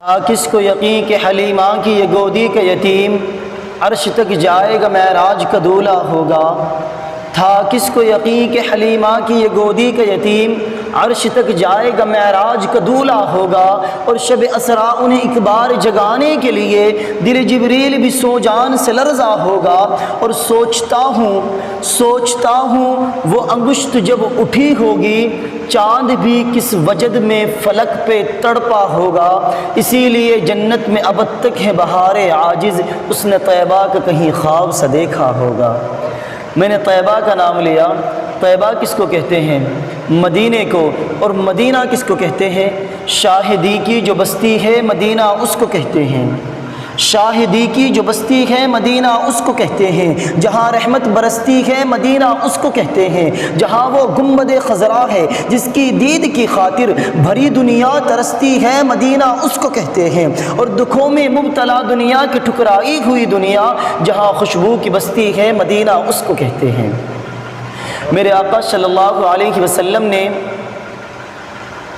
کس کو یقین کہ حلیمہ کی یہ گودی کا یتیم عرش تک جائے گا معراج کا دولہا ہوگا۔ تھا کس کو یقین کہ حلیمہ کی یہ گودی کا یتیم عرش تک جائے گا معراج کا دولہا ہوگا۔ اور شب اسرا انہیں ایک بار جگانے کے لیے دل جبریل بھی سو جان سے لرزا ہوگا۔ اور سوچتا ہوں وہ انگشت جب اٹھی ہوگی چاند بھی کس وجد میں فلک پہ تڑپا ہوگا۔ اسی لیے جنت میں اب تک ہے بہار عاجز، اس نے طیبہ کا کہیں خواب سا دیکھا ہوگا۔ میں نے طیبہ کا نام لیا۔ طیبہ کس کو کہتے ہیں؟ مدینے کو۔ اور مدینہ کس کو کہتے ہیں؟ شاہدی کی جو بستی ہے مدینہ اس کو کہتے ہیں۔ شاہدی کی جو بستی ہے مدینہ اس کو کہتے ہیں۔ جہاں رحمت برستی ہے مدینہ اس کو کہتے ہیں۔ جہاں وہ گنبد خضرا ہے جس کی دید کی خاطر بھری دنیا ترستی ہے مدینہ اس کو کہتے ہیں۔ اور دکھوں میں مبتلا دنیا کی ٹھکرائی ہوئی دنیا جہاں خوشبو کی بستی ہے مدینہ اس کو کہتے ہیں۔ میرے آقا صلی اللہ علیہ وسلم نے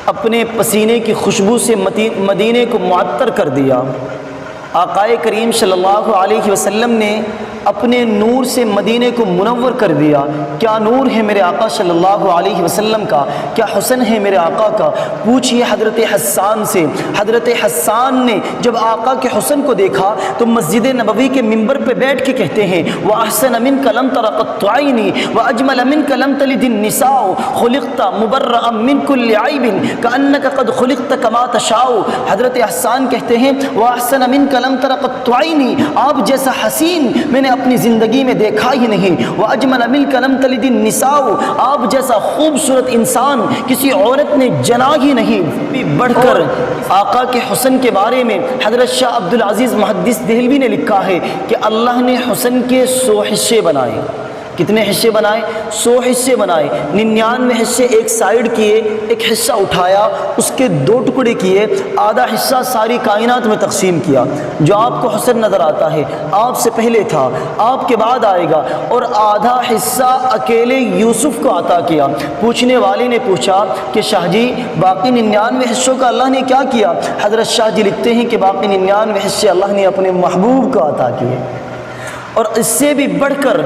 اپنے پسینے کی خوشبو سے مدینے کو معطر کر دیا۔ آقائے کریم صلی اللہ علیہ وسلم نے اپنے نور سے مدینے کو منور کر دیا۔ کیا نور ہے میرے آقا صلی اللہ علیہ وسلم کا، کیا حسن ہے میرے آقا کا۔ پوچھئے حضرت حسان سے۔ حضرت حسان نے جب آقا کے حسن کو دیکھا تو مسجد نبوی کے منبر پہ بیٹھ کے کہتے ہیں وَأَحْسَنَ مِنْكَ لَمْ تَرَ قَطُّ عَيْنِي وَأَجْمَلَ مِنْكَ لَمْ تَلِدِ النِّسَاءُ خُلِقْتَ مُبَرَّأً مِنْ كُلِّ عَيْبٍ كَأَنَّكَ قَدْ خُلِقْتَ كَمَا تَشَاءُ۔ حضرت حسان کہتے ہیں وَأَحْسَنَ مِنْكَ لَمْ تَرَ قَطُّ عَيْنِي، آپ جیسا حسین میں نے اپنی زندگی میں دیکھا ہی نہیں۔ وَأَجْمَلَ مِنْكَ لَمْ تَلِدِ النِّسَاءُ، آپ جیسا خوبصورت انسان کسی عورت نے جنا ہی نہیں۔ بھی بڑھ کر آقا کے حسن کے بارے میں حضرت شاہ عبدالعزیز محدث دہلوی نے لکھا ہے کہ اللہ نے حسن کے 100 حصے بنائے۔ کتنے حصے بنائے؟ 100 حصے بنائے۔ 99 حصے ایک سائیڈ کیے، ایک حصہ اٹھایا، اس کے 2 ٹکڑے کیے، آدھا حصہ ساری کائنات میں تقسیم کیا۔ جو آپ کو حسن نظر آتا ہے آپ سے پہلے تھا، آپ کے بعد آئے گا، اور آدھا حصہ اکیلے یوسف کو عطا کیا۔ پوچھنے والے نے پوچھا کہ شاہ جی باقی 99 حصوں کا اللہ نے کیا کیا؟ حضرت شاہ جی لکھتے ہیں کہ باقی 99 حصے اللہ نے اپنے محبوب کو عطا کیے۔ اور اس سے بھی بڑھ کر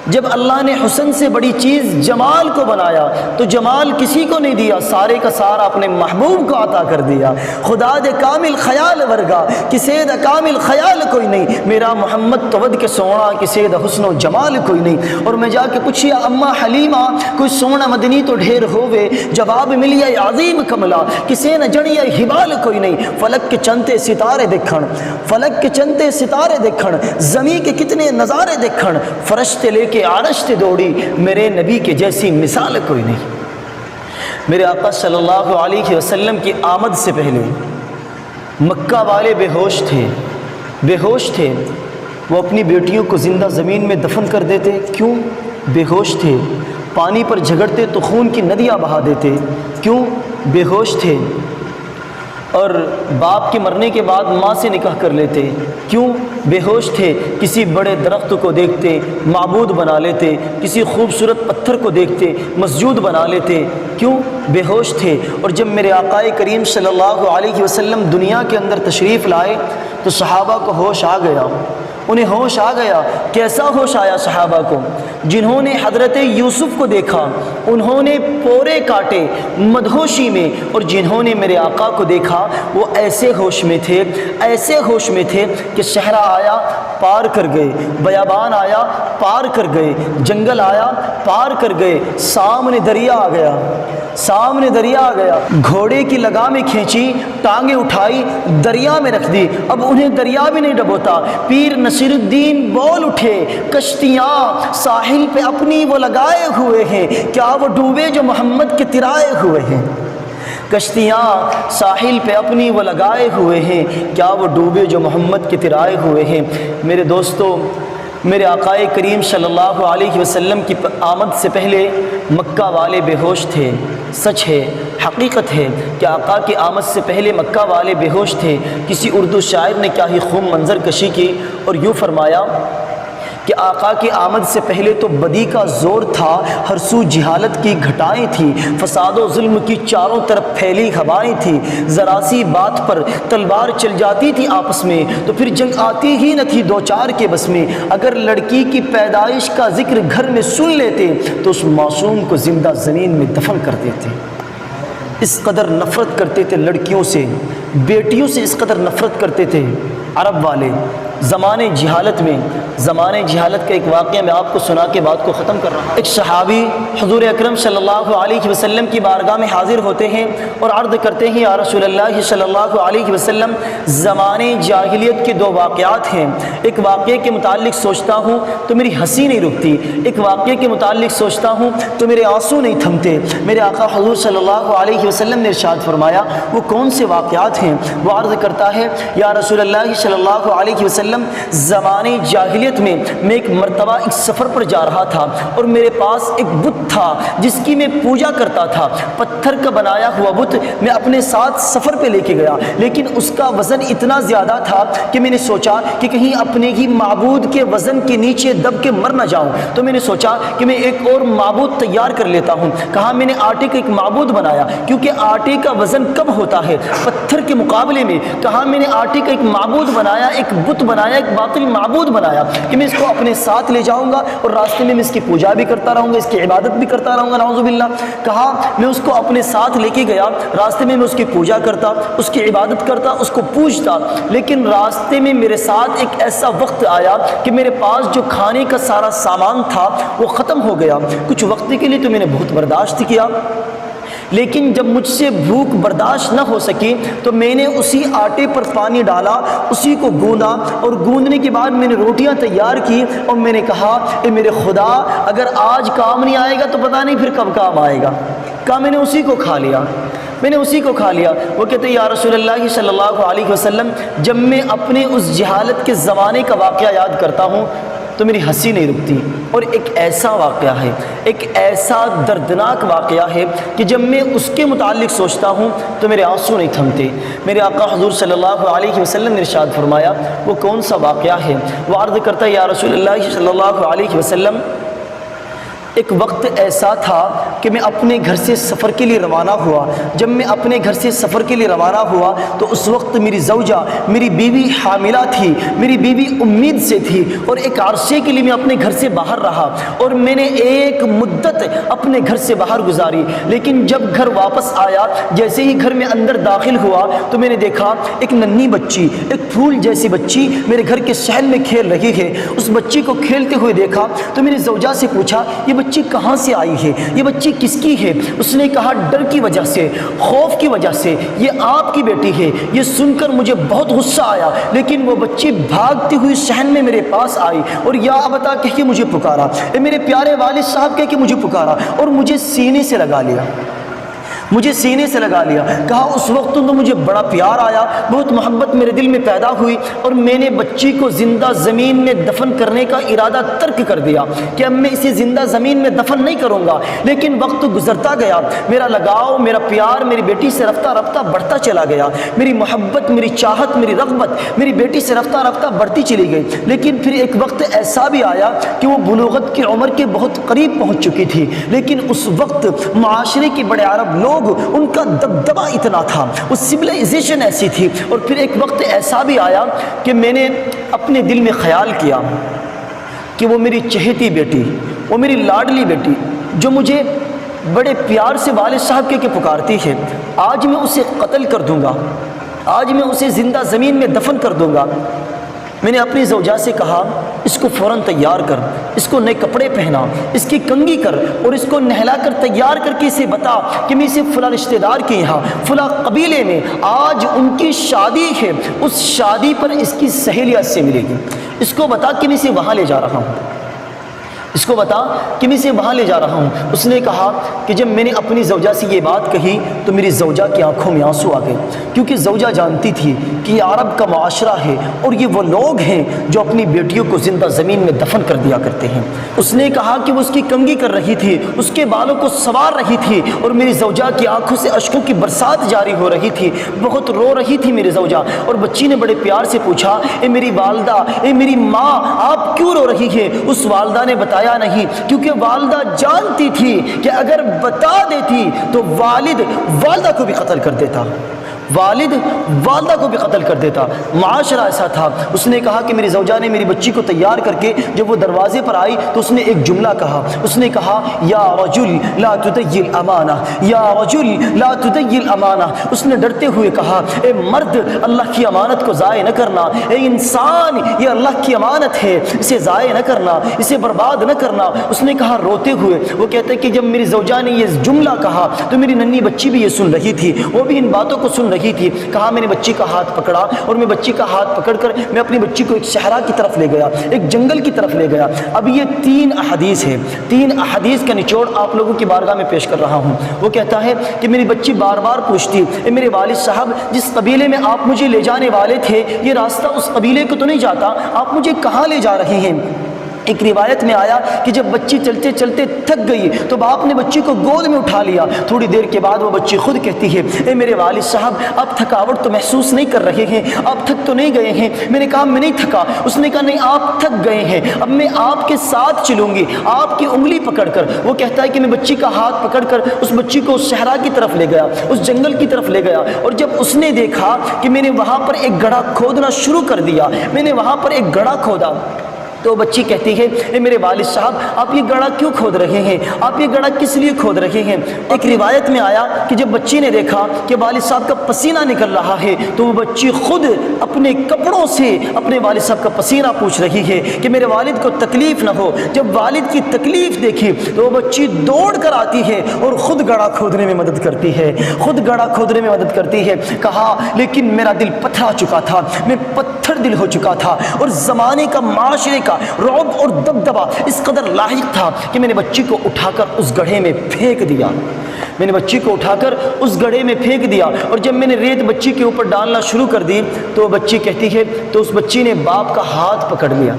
جب اللہ نے حسن سے بڑی چیز جمال کو بنایا تو جمال کسی کو نہیں دیا، سارے کا سارا اپنے محبوب کو عطا کر دیا۔ خدا دے کامل خیال ورگا کسے دا کامل خیال کوئی نہیں، میرا محمد تو ود کے سونا کسے دا حسن و جمال کوئی نہیں۔ اور میں جا کے پوچھیا اماں حلیمہ کوئی سونا مدنی تو ڈھیر ہووے، جواب ملیا عظیم کملا کسے نہ جڑیا ہبال کوئی نہیں۔ فلک کے چنتے ستارے دیکھن، فلک کے چنتے ستارے دیکھن، زمین کے کتنے نظارے دیکھن، فرشتے لے کہ عرش تے دوڑی، میرے نبی کے جیسی مثال کوئی نہیں۔ میرے آقا صلی اللہ علیہ وسلم کی آمد سے پہلے مکہ والے بے ہوش تھے۔ وہ اپنی بیٹیوں کو زندہ زمین میں دفن کر دیتے، کیوں؟ بے ہوش تھے۔ پانی پر جھگڑتے تو خون کی ندیاں بہا دیتے، کیوں؟ بے ہوش تھے۔ اور باپ کے مرنے کے بعد ماں سے نکاح کر لیتے، کیوں؟ بے ہوش تھے۔ کسی بڑے درخت کو دیکھتے معبود بنا لیتے، کسی خوبصورت پتھر کو دیکھتے مسجود بنا لیتے، کیوں؟ بے ہوش تھے۔ اور جب میرے آقا کریم صلی اللہ علیہ وسلم دنیا کے اندر تشریف لائے تو صحابہ کو ہوش آ گیا، انہیں ہوش آ گیا۔ کیسا ہوش آیا صحابہ کو؟ جنہوں نے حضرت یوسف کو دیکھا انہوں نے پورے کاٹے مدہوشی میں، اور جنہوں نے میرے آقا کو دیکھا وہ ایسے ہوش میں تھے، ایسے ہوش میں تھے کہ صحرا آیا پار کر گئے، بیابان آیا پار کر گئے، جنگل آیا پار کر گئے، سامنے دریا آ گیا، سامنے دریا آ گیا، گھوڑے کی لگامیں کھینچی، ٹانگیں اٹھائی، دریا میں رکھ دی، اب انہیں دریا بھی نہیں ڈبوتا۔ پیر نصیر الدین بول اٹھے کشتیاں ساحل پہ اپنی وہ لگائے ہوئے ہیں، کیا وہ ڈوبے جو محمد کے ترائے ہوئے ہیں؟ کشتیاں ساحل پہ اپنی وہ لگائے ہوئے ہیں، کیا وہ ڈوبے جو محمد کے ترائے ہوئے ہیں؟ میرے دوستو، میرے آقا کریم صلی اللہ علیہ وسلم کی آمد سے پہلے مکہ والے بے ہوش تھے۔ سچ ہے، حقیقت ہے کہ آقا کی آمد سے پہلے مکہ والے بے ہوش تھے۔ کسی اردو شاعر نے کیا ہی خوب منظر کشی کی اور یوں فرمایا کہ آقا کی آمد سے پہلے تو بدی کا زور تھا، ہر سو جہالت کی گھٹائیں تھیں، فساد و ظلم کی چاروں طرف پھیلی ہوائیں تھیں، ذرا سی بات پر تلوار چل جاتی تھی آپس میں تو پھر جنگ آتی ہی نہ تھی دو چار کے بس میں، اگر لڑکی کی پیدائش کا ذکر گھر میں سن لیتے تو اس معصوم کو زندہ زمین میں دفن کر دیتے۔ اس قدر نفرت کرتے تھے لڑکیوں سے، بیٹیوں سے اس قدر نفرت کرتے تھے عرب والے زمانے جہالت کا ایک واقعہ میں آپ کو سنا کے بات کو ختم کر رہا ہوں۔ ایک صحابی حضور اکرم صلی اللہ علیہ وسلم کی بارگاہ میں حاضر ہوتے ہیں اور عرض کرتے ہیں یا رسول اللہ صلی اللہ علیہ وسلم، زمانے جاہلیت کے دو واقعات ہیں، ایک واقعے کے متعلق سوچتا ہوں تو میری ہنسی نہیں رکتی، ایک واقعے کے متعلق سوچتا ہوں تو میرے آنسو نہیں تھمتے۔ میرے آقا حضور صلی اللہ علیہ وسلم نے ارشاد فرمایا وہ کون سے واقعات ہیں؟ وہ عرض کرتا ہے یا رسول اللہ صلی اللہ علیہ وسلم، زمانے جاہلیت میں ایک مرتبہ ایک سفر پر جا رہا تھا اور میرے پاس ایک بت تھا جس کی میں پوجا کرتا تھا، پتھر کا بنایا ہوا بت میں اپنے ساتھ سفر پہ لے کے گیا، لیکن اس کا وزن اتنا زیادہ تھا کہ میں نے سوچا کہ کہیں اپنے ہی معبود کے وزن کے نیچے دب کے مر نہ جاؤں، تو میں نے سوچا کہ میں ایک اور معبود تیار کر لیتا ہوں۔ کہا میں نے آٹے کا ایک معبود بنایا، کیونکہ آٹے کا وزن کم ہوتا ہے پتھر کے مقابلے میں۔ کہا میں نے آٹے کا ایک معبود بنایا، ایک بت بنایا، ایک باطل معبود بنایا کہ میں اس کو اپنے ساتھ لے جاؤں گا اور راستے میں اس کی پوجا بھی کرتا رہوں گا، اس کی عبادت بھی کرتا رہوں گا، نعوذ باللہ۔ کہا میں اس کو اپنے ساتھ لے کے گیا، راستے میں اس کی پوجا کرتا، اس کی عبادت کرتا، اس کو پوجتا، لیکن راستے میں میرے ساتھ ایک ایسا وقت آیا کہ میرے پاس جو کھانے کا سارا سامان تھا وہ ختم ہو گیا۔ کچھ وقت کے لیے تو میں نے بہت برداشت کیا، لیکن جب مجھ سے بھوک برداشت نہ ہو سکی تو میں نے اسی آٹے پر پانی ڈالا، اسی کو گوندا، اور گوندنے کے بعد میں نے روٹیاں تیار کی اور میں نے کہا اے میرے خدا، اگر آج کام نہیں آئے گا تو پتہ نہیں پھر کب کام آئے گا۔ کہا میں نے اسی کو کھا لیا، میں نے اسی کو کھا لیا۔ وہ کہتے ہیں یا رسول اللہ صلی اللہ علیہ وسلم، جب میں اپنے اس جہالت کے زمانے کا واقعہ یاد کرتا ہوں تو میری ہنسی نہیں رکتی، اور ایک ایسا واقعہ ہے، ایک ایسا دردناک واقعہ ہے کہ جب میں اس کے متعلق سوچتا ہوں تو میرے آنسو نہیں تھمتے۔ میرے آقا حضور صلی اللہ علیہ وسلم نے ارشاد فرمایا وہ کون سا واقعہ ہے؟ وہ عرض کرتا ہے یا رسول اللہ صلی اللہ علیہ وسلم، ایک وقت ایسا تھا کہ میں اپنے گھر سے سفر کے لیے روانہ ہوا۔ جب میں اپنے گھر سے سفر کے لیے روانہ ہوا تو اس وقت میری زوجہ، میری بیوی حاملہ تھی، میری بیوی امید سے تھی، اور ایک عرصے کے لیے میں اپنے گھر سے باہر رہا اور میں نے ایک مدت اپنے گھر سے باہر گزاری، لیکن جب گھر واپس آیا، جیسے ہی گھر میں اندر داخل ہوا تو میں نے دیکھا ایک ننھی بچی، ایک پھول جیسی بچی میرے گھر کے صحن میں کھیل رہی ہے۔ اس بچی کو کھیلتے ہوئے دیکھا تو میں نے زوجہ سے پوچھا یہ بچی کہاں سے آئی ہے، یہ بچی کس کی ہے؟ اس نے کہا ڈر کی وجہ سے، خوف کی وجہ سے، یہ آپ کی بیٹی ہے۔ یہ سن کر مجھے بہت غصہ آیا، لیکن وہ بچی بھاگتی ہوئی صحن میں میرے پاس آئی اور یا ابتا کہہ کے مجھے پکارا، اے میرے پیارے والد صاحب کہہ کے مجھے پکارا اور مجھے سینے سے لگا لیا، مجھے سینے سے لگا لیا۔ کہا اس وقت تو مجھے بڑا پیار آیا، بہت محبت میرے دل میں پیدا ہوئی، اور میں نے بچی کو زندہ زمین میں دفن کرنے کا ارادہ ترک کر دیا کہ اب میں اسے زندہ زمین میں دفن نہیں کروں گا۔ لیکن وقت گزرتا گیا، میرا لگاؤ، میرا پیار میری بیٹی سے رفتہ رفتہ بڑھتا چلا گیا، میری محبت، میری چاہت، میری رغبت میری بیٹی سے رفتہ رفتہ بڑھتی چلی گئی۔ لیکن پھر ایک وقت ایسا بھی آیا کہ وہ بلوغت کی عمر کے بہت قریب پہنچ چکی تھی، لیکن اس وقت معاشرے کے بڑے عرب لوگ، ان کا دبدبہ اتنا تھا، وہ سویلائزیشن ایسی تھی۔ اور پھر ایک وقت ایسا بھی آیا کہ میں نے اپنے دل میں خیال کیا کہ وہ میری چہیتی بیٹی، وہ میری لاڈلی بیٹی جو مجھے بڑے پیار سے والد صاحب کے پکارتی ہے، آج میں اسے قتل کر دوں گا، آج میں اسے زندہ زمین میں دفن کر دوں گا۔ میں نے اپنی زوجہ سے کہا اس کو فوراً تیار کر، اس کو نئے کپڑے پہنا، اس کی کنگھی کر اور اس کو نہلا کر تیار کر کے اسے بتا کہ میں اسے فلاں رشتہ دار کے یہاں فلاں قبیلے میں آج ان کی شادی ہے، اس شادی پر اس کی سہیلیت سے ملے گی، اس کو بتا کہ میں اسے وہاں لے جا رہا ہوں۔ اس کو بتا کہ میں اسے وہاں لے جا رہا ہوں۔ اس نے کہا کہ جب میں نے اپنی زوجہ سے یہ بات کہی تو میری زوجہ کی آنکھوں میں آنسو آ گئے، کیونکہ زوجہ جانتی تھی کہ یہ عرب کا معاشرہ ہے اور یہ وہ لوگ ہیں جو اپنی بیٹیوں کو زندہ زمین میں دفن کر دیا کرتے ہیں۔ اس نے کہا کہ وہ اس کی کنگھی کر رہی تھی، اس کے بالوں کو سنوار رہی تھی، اور میری زوجہ کی آنکھوں سے اشکوں کی برسات جاری ہو رہی تھی، بہت رو رہی تھی میری زوجہ۔ اور بچی نے بڑے پیار سے پوچھا، اے میری والدہ، اے میری ماں، آپ کیوں رو رہی ہے؟ اس والدہ نے بتایا نہیں، کیونکہ والدہ جانتی تھی کہ اگر بتا دیتی تو والد والدہ کو بھی قتل کر دیتا، والد والدہ کو بھی قتل کر دیتا۔ معاشرہ ایسا تھا۔ اس نے کہا کہ میری زوجہ نے میری بچی کو تیار کر کے جب وہ دروازے پر آئی تو اس نے ایک جملہ کہا، اس نے کہا یا رجل لا تدی الامانہ، یا رجل لا تدی الامانہ۔ اس نے ڈرتے ہوئے کہا، اے مرد، اللہ کی امانت کو ضائع نہ کرنا، اے انسان، یہ اللہ کی امانت ہے، اسے ضائع نہ کرنا، اسے برباد نہ کرنا۔ اس نے کہا روتے ہوئے، وہ کہتے کہ جب میری زوجہ نے یہ جملہ کہا تو میری ننھی بچی بھی یہ سن رہی تھی، وہ بھی ان باتوں کو سن رہی تھی۔ کہا میں نے بچی کا ہاتھ پکڑا اور میں بچی کا ہاتھ پکڑ کر میں اپنی بچی کو ایک صحرا کی طرف لے گیا، ایک جنگل کی طرف لے گیا۔ اب یہ 3 احادیث ہے، 3 احادیث کا نچوڑ آپ لوگوں کی بارگاہ میں پیش کر رہا ہوں۔ وہ کہتا ہے کہ میری بچی بار بار پوچھتی، اے میرے والد صاحب، جس قبیلے میں آپ مجھے لے جانے والے تھے یہ راستہ اس قبیلے کو تو نہیں جاتا، آپ مجھے کہاں لے جا رہے ہیں؟ ایک روایت میں آیا کہ جب بچی چلتے چلتے تھک گئی تو باپ نے بچی کو گود میں اٹھا لیا۔ تھوڑی دیر کے بعد وہ بچی خود کہتی ہے، اے میرے والد صاحب، آپ تھکاوٹ تو محسوس نہیں کر رہے ہیں، آپ تھک تو نہیں گئے ہیں؟ میں نے کہا میں نہیں تھکا۔ اس نے کہا نہیں، آپ تھک گئے ہیں، اب میں آپ کے ساتھ چلوں گی، آپ کی انگلی پکڑ کر۔ وہ کہتا ہے کہ میں بچی کا ہاتھ پکڑ کر اس بچی کو اس صحرا کی طرف لے گیا، اس جنگل کی طرف لے گیا، اور جب اس نے دیکھا کہ میں نے وہاں پر ایک گڑھا کھودنا شروع کر دیا، میں نے وہاں پر ایک گڑھا کھودا، تو بچی کہتی ہے، اے میرے والد صاحب، آپ یہ گڑھا کیوں کھود رہے ہیں؟ آپ یہ گڑھا کس لیے کھود رہے ہیں؟ ایک روایت میں آیا کہ جب بچی نے دیکھا کہ والد صاحب کا پسینہ نکل رہا ہے تو وہ بچی خود اپنے کپڑوں سے اپنے والد صاحب کا پسینہ پوچھ رہی ہے کہ میرے والد کو تکلیف نہ ہو۔ جب والد کی تکلیف دیکھی تو وہ بچی دوڑ کر آتی ہے اور خود گڑھا کھودنے میں مدد کرتی ہے، خود گڑھا کھودنے میں مدد کرتی ہے۔ کہا لیکن میرا دل پتھرا چکا تھا، میں پتھر دل ہو چکا تھا، اور زمانے کا، معاشرے کا رعب اور دبدبہ اس قدر لاحق تھا کہ میں نے بچی کو اٹھا کر اس گڑھے میں پھینک دیا، میں نے بچی کو اٹھا کر اس گڑھے میں پھینک دیا۔ اور جب میں نے ریت بچی کے اوپر ڈالنا شروع کر دی تو بچی کہتی ہے، تو اس بچی نے باپ کا ہاتھ پکڑ لیا،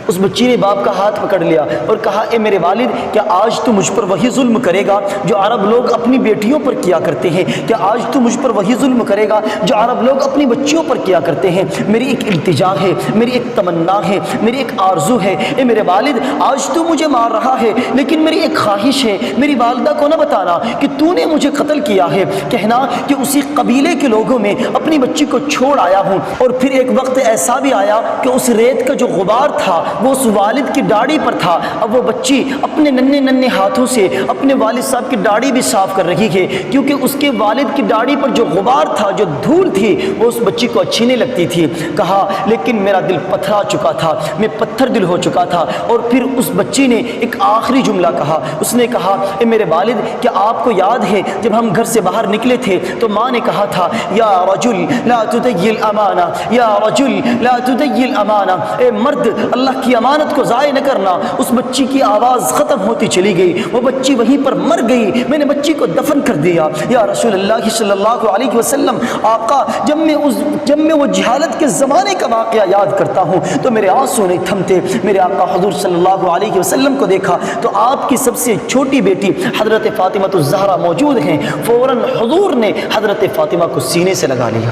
اس بچی نے باپ کا ہاتھ پکڑ لیا اور کہا، اے میرے والد، کیا آج تو مجھ پر وہی ظلم کرے گا جو عرب لوگ اپنی بیٹیوں پر کیا کرتے ہیں؟ کیا آج تو مجھ پر وہی ظلم کرے گا جو عرب لوگ اپنی بچیوں پر کیا کرتے ہیں؟ میری ایک التجا ہے، میری ایک تمنا ہے، میری ایک آرزو ہے، اے میرے والد، آج تو مجھے مار رہا ہے لیکن میری ایک خواہش ہے، میری والدہ کو نہ بتانا کہ تو نے مجھے قتل کیا ہے، کہنا کہ اسی قبیلے کے لوگوں میں اپنی بچی کو چھوڑ آیا ہوں۔ اور پھر ایک وقت ایسا بھی آیا کہ اس ریت کا جو غبار تھا وہ اس والد کی داڑھی پر تھا۔ اب وہ بچی اپنے ننھے ننھے ہاتھوں سے اپنے والد صاحب کی داڑھی بھی صاف کر رہی ہے، کیونکہ اس کے والد کی داڑھی پر جو غبار تھا، جو دھول تھی، وہ اس بچی کو اچھی نہیں لگتی تھی۔ کہا لیکن میرا دل پتھرا چکا تھا، میں پتھر دل ہو چکا تھا۔ اور پھر اس بچی نے ایک آخری جملہ کہا، اس نے کہا، اے میرے والد، کیا آپ کو یاد ہے جب ہم گھر سے باہر نکلے تھے تو ماں نے کہا تھا، یا رجل لا تدی الامانہ، یا رجل لا تدی الامانہ، اے مرد، اللہ کی امانت کو ضائع نہ کرنا۔ اس بچی کی آواز ختم ہوتی چلی گئی، وہ بچی وہیں پر مر گئی، میں نے بچی کو دفن کر دیا۔ یا رسول اللہ صلی اللہ علیہ وسلم، آقا، جب میں وہ جہالت کے زمانے کا واقعہ یاد کرتا ہوں تو میرے آنسو نہیں تھمتے۔ میرے آقا حضور صلی اللہ علیہ وسلم کو دیکھا تو آپ کی سب سے چھوٹی بیٹی حضرت فاطمہ الزہرا موجود ہیں۔ فوراً حضور نے حضرت فاطمہ کو سینے سے لگا لیا،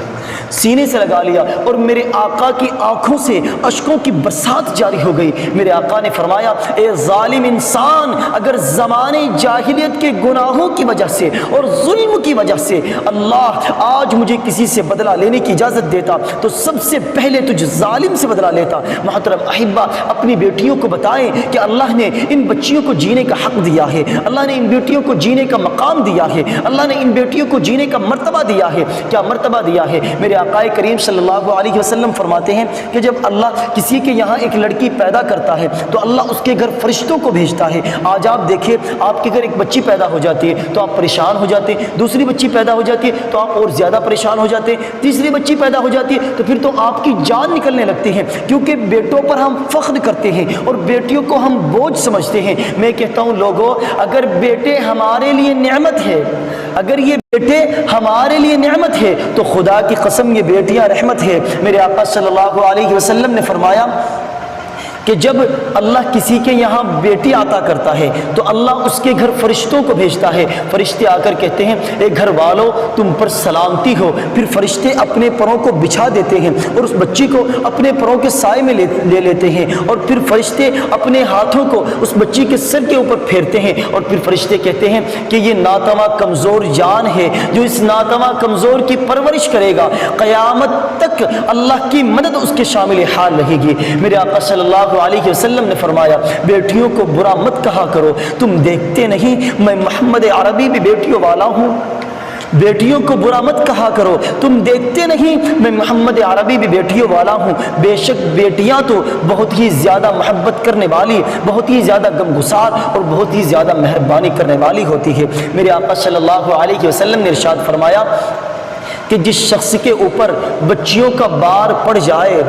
سینے سے لگا لیا، اور میرے آقا کی آنکھوں سے اشکوں کی برسات جاری ہو گئی۔ میرے آقا نے فرمایا، اے ظالم انسان، اگر زمانے جاہلیت کے گناہوں کی وجہ سے اور ظلم کی وجہ سے اللہ آج مجھے کسی سے بدلہ لینے کی اجازت دیتا تو سب سے پہلے تجھ ظالم سے بدلہ لیتا۔ محترم احبہ، اپنی بیٹیوں کو بتائیں کہ اللہ نے ان بچیوں کو جینے کا حق دیا ہے، اللہ نے ان بیٹیوں کو جینے کا مقام دیا ہے، اللہ نے ان بیٹیوں کو جینے کا مرتبہ دیا ہے۔ کیا مرتبہ دیا ہے؟ میرے آقا کریم صلی اللہ علیہ وسلم فرماتے ہیں کہ جب اللہ کسی کے یہاں ایک لڑکی پیدا کرتا ہے تو اللہ اس کے گھر فرشتوں کو بھیجتا ہے۔ آج آپ دیکھیں آپ کے گھر ایک بچی پیدا ہو جاتی ہے تو آپ پریشان ہو جاتے ہیں، دوسری بچی پیدا ہو جاتی ہے تو آپ اور زیادہ پریشان ہو جاتے ہیں، تیسری بچی پیدا ہو جاتی ہے تو پھر تو آپ کی جان نکلنے لگتی ہے، کیونکہ بیٹوں پر ہم فخر کرتے ہیں اور بیٹیوں کو ہم بوجھ سمجھتے ہیں۔ میں کہتا ہوں لوگوں، اگر بیٹے ہمارے لیے نعمت ہے، اگر یہ بیٹے ہمارے لیے نعمت ہے تو خدا کی قسم یہ بیٹیاں رحمت ہے۔ میرے آقا صلی اللہ علیہ وسلم نے فرمایا کہ جب اللہ کسی کے یہاں بیٹی عطا کرتا ہے تو اللہ اس کے گھر فرشتوں کو بھیجتا ہے، فرشتے آ کر کہتے ہیں اے گھر والو تم پر سلامتی ہو، پھر فرشتے اپنے پروں کو بچھا دیتے ہیں اور اس بچی کو اپنے پروں کے سائے میں لے لیتے ہیں، اور پھر فرشتے اپنے ہاتھوں کو اس بچی کے سر کے اوپر پھیرتے ہیں، اور پھر فرشتے کہتے ہیں کہ یہ ناتواں کمزور جان ہے جو اس ناتواں کمزور کی پرورش کرے گا، قیامت تک اللہ کی مدد اس کے شامل حال رہے گی۔ میرے آقا صلی اللہ علیہ وسلم نے فرمایا بیٹیوں کو برا مت کہا کرو، تم دیکھتے نہیں میں محمد عربی بھی بیٹیوں والا ہوں، بیٹیوں کو برا مت کہا کرو، تم دیکھتے نہیں میں محمد عربی بھی بیٹیوں والا ہوں۔ بے شک بیٹیاں تو بہت ہی زیادہ محبت کرنے والی، بہت ہی زیادہ غمگسار اور بہت ہی زیادہ مہربانی کرنے والی ہوتی ہے۔ میرے آقا صلی اللہ علیہ وسلم نے ارشاد فرمایا کہ جس شخص کے اوپر بچیوں کا بار پڑ جائے،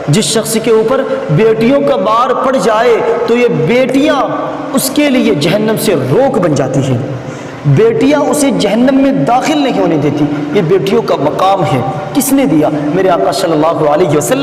جس شخص کے اوپر بیٹیوں کا بار پڑ جائے تو یہ بیٹیاں اس کے لیے جہنم سے روک بن جاتی ہیں، بیٹیاں اسے جہنم میں داخل نہیں ہونے دیتی۔ یہ بیٹیوں کا مقام ہے، کس نے دیا؟ میرے آقا صلی اللہ علیہ وسلم